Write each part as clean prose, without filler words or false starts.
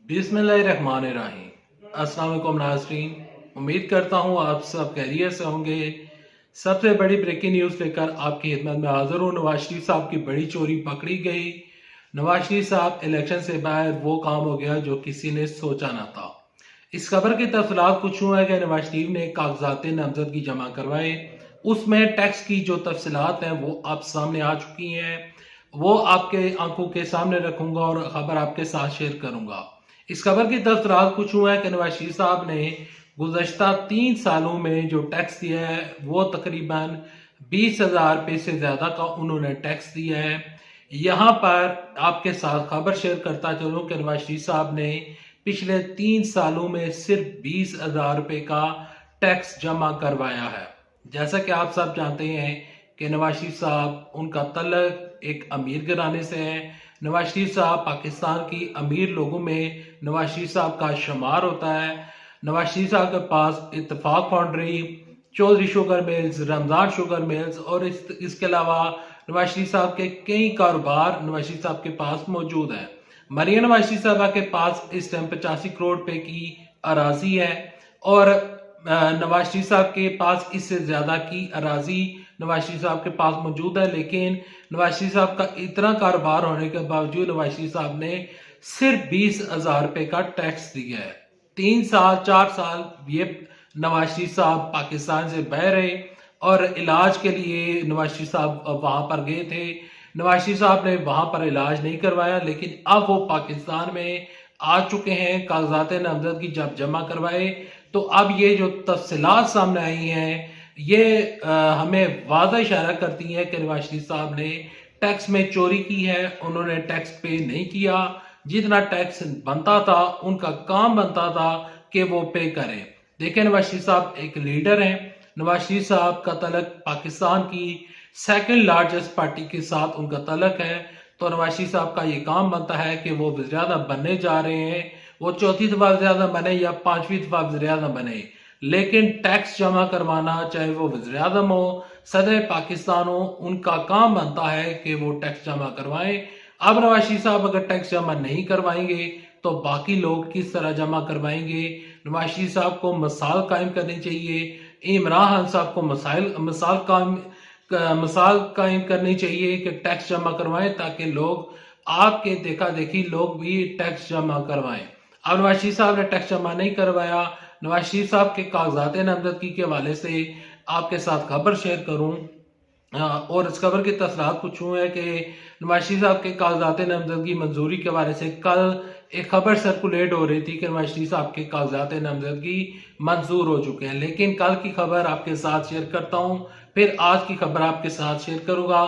बिस्मिल्लाहिर्रहमानिर्रहीम। अस्सलाम वालेकुम नाज़रीन, उम्मीद करता हूँ आप सब खैरियत से होंगे। सबसे बड़ी ब्रेकिंग न्यूज़ लेकर आपकी खिदमत में हाजिर हूँ। नवाज शरीफ साहब की बड़ी चोरी पकड़ी गई। नवाज शरीफ साहब इलेक्शन से बाहर, वो काम हो गया जो किसी ने सोचा ना था। इस खबर की तफसीलात कुछ यूँ है कि नवाज शरीफ ने कागजात नामजदगी जमा करवाए। उसमें टैक्स की जो तफसीलात हैं वो आप सामने आ चुकी हैं। वो आपके आंखों के सामने रखूंगा और खबर आपके साथ शेयर करूंगा। इस खबर की तफसीलात कुछ यूँ है कि नवाज शरीफ साहब ने गुज़श्ता 3 सालों में जो टैक्स दिया है वो तकरीबन 20,000 रुपये से ज्यादा का उन्होंने टैक्स दिया है। यहाँ पर आपके साथ खबर शेयर करता चलूं कि नवाज शरीफ साहब ने पिछले 3 सालों में सिर्फ 20,000 रुपये का टैक्स जमा करवाया है। जैसा कि आप सब जानते हैं कि नवाज शरीफ साहब, उनका तल्लक एक अमीर घराने से है। नवाज शरीफ साहब पाकिस्तान की अमीर लोगों में नवाज शरीफ साहब का शुमार होता है। नवाज शरीफ साहब के पास Ittefaq Foundry, Chaudhry Sugar Mills, Ramzan Sugar Mills और इसके अलावा नवाज शरीफ साहब के कई कारोबार नवाज शरीफ साहब के पास मौजूद है। मरियम नवाज शरीफ साहब के पास इस टाइम 85 करोड़ रुपए की अराजी है और नवाज शरीफ साहब के पास इससे ज्यादा की अराजी नवाज शरीफ साहब के पास मौजूद है। लेकिन नवाज शरीफ साहब का इतना कारोबार होने के बावजूद नवाज शरीफ साहब ने सिर्फ 20,000 रुपए का टैक्स दिया है। 3 साल 4 साल ये नवाज शरीफ साहब पाकिस्तान से बह रहे और इलाज के लिए नवाज शरीफ साहब वहां पर गए थे। नवाज शरीफ साहब ने वहां पर इलाज नहीं करवाया, लेकिन अब वो पाकिस्तान में आ चुके हैं। कागजात नामजदगी जब जमा करवाए तो अब ये जो तफसीलात सामने आई हैं ये हमें वाज़ा इशारा करती हैं कि नवाज शरीफ साहब ने टैक्स में चोरी की है। उन्होंने टैक्स पे नहीं किया। जितना टैक्स बनता था, उनका काम बनता था कि वो पे करें। देखें, नवाज शरीफ साहब एक लीडर हैं। नवाज शरीफ साहब का तलक पाकिस्तान की सेकंड लार्जेस्ट पार्टी के साथ उनका तलक है। तो नवाज शरीफ साहब का ये काम बनता है कि वो वज़ीर-ए-आज़म बनने जा रहे हैं, वो चौथी दफा वज़ीर-ए-आज़म बने या 5वीं दफा वज़ीर-ए-आज़म बने, लेकिन टैक्स जमा करवाना, चाहे वो वज़ीर-ए-आज़म हो, सदर पाकिस्तान हो, उनका काम बनता है कि वो टैक्स जमा करवाएं। अब नवाज शरीफ साहब अगर टैक्स जमा नहीं करवाएंगे तो बाकी लोग किस तरह जमा करवाएंगे? नवाज शरीफ साहब को मिसाल कायम करनी चाहिए। इमरान खान साहब को मिसाल कायम करनी चाहिए कि टैक्स जमा करवाएं, ताकि लोग आपके देखा देखी लोग भी टैक्स जमा करवाएं। अब नवाज शरीफ साहब ने टैक्स जमा नहीं करवाया। नवाज शरीफ साहब के कागजात नामजदगी के हवाले से आपके साथ खबर शेयर करूं और इस खबर की तफसीलात कुछ यूँ है कि नवाज शरीफ साहब के कागजात नामजदगी मंजूरी के बारे से कल एक खबर सर्कुलेट हो रही थी कि नवाज शरीफ साहब के कागजात नामजदगी मंजूर हो चुके हैं। लेकिन कल की खबर आपके साथ शेयर करता हूं, फिर आज की खबर आपके साथ शेयर करूंगा।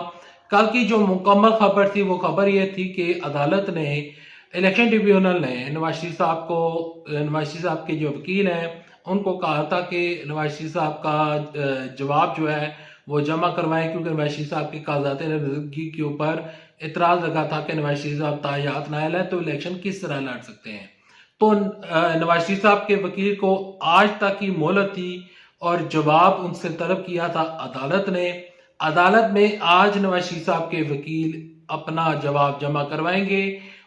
कल की जो मुकम्मल खबर थी वो खबर ये थी कि अदालत ने, इलेक्शन ट्रिब्यूनल ने नवाज शरीफ साहब के जो वकील हैं उनको कहा था कि नवाज शरीफ साहब का जवाब जो है वो जमा करवाएं, क्योंकि नवाज शरीफ साहब की कागजात नामजदगी के ऊपर इतराज लगा था कि नवाज शरीफ साहब तायात नायल है तो इलेक्शन किस तरह लड़ सकते हैं। तो नवाज शरीफ साहब के वकील को आज तक की मोहलत थी और जवाब उनसे तलब किया था अदालत ने। अदालत में आज नवाज शरीफ साहब के वकील अपना जवाब जमा करवाएंगे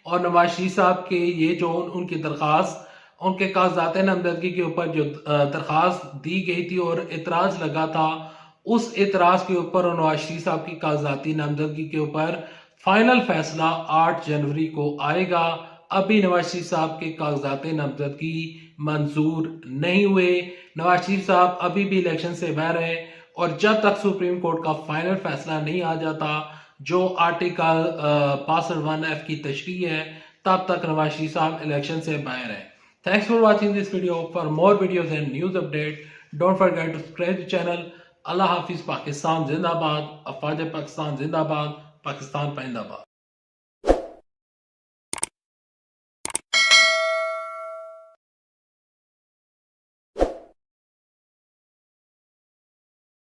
और नवाज शरीफ साहब के ये जो उनकी दरखास्त, उनके कागजात नामजदगी के ऊपर जो दरखास्त दी गई थी और इतराज लगा था, उस इतराज के ऊपर नवाज शरीफ साहब की कागजाती नामजदगी के ऊपर फाइनल फैसला 8 जनवरी को आएगा। अभी नवाज शरीफ साहब के कागजात नामजदगी मंजूर नहीं हुए। नवाज शरीफ साहब अभी भी इलेक्शन से बाहर है और जब तक सुप्रीम कोर्ट का फाइनल फैसला नहीं आ जाता, जो आर्टिकल 65(1)(f) की तशरीह है, तब तक नवाज शरीफ साहब इलेक्शन से बाहर है। Thanks for watching this video. For more videos and news update, don't forget to subscribe the channel. Allah Hafiz, Pakistan Zindabad, Afwaj Pakistan Zindabad, Pakistan Paindabaad.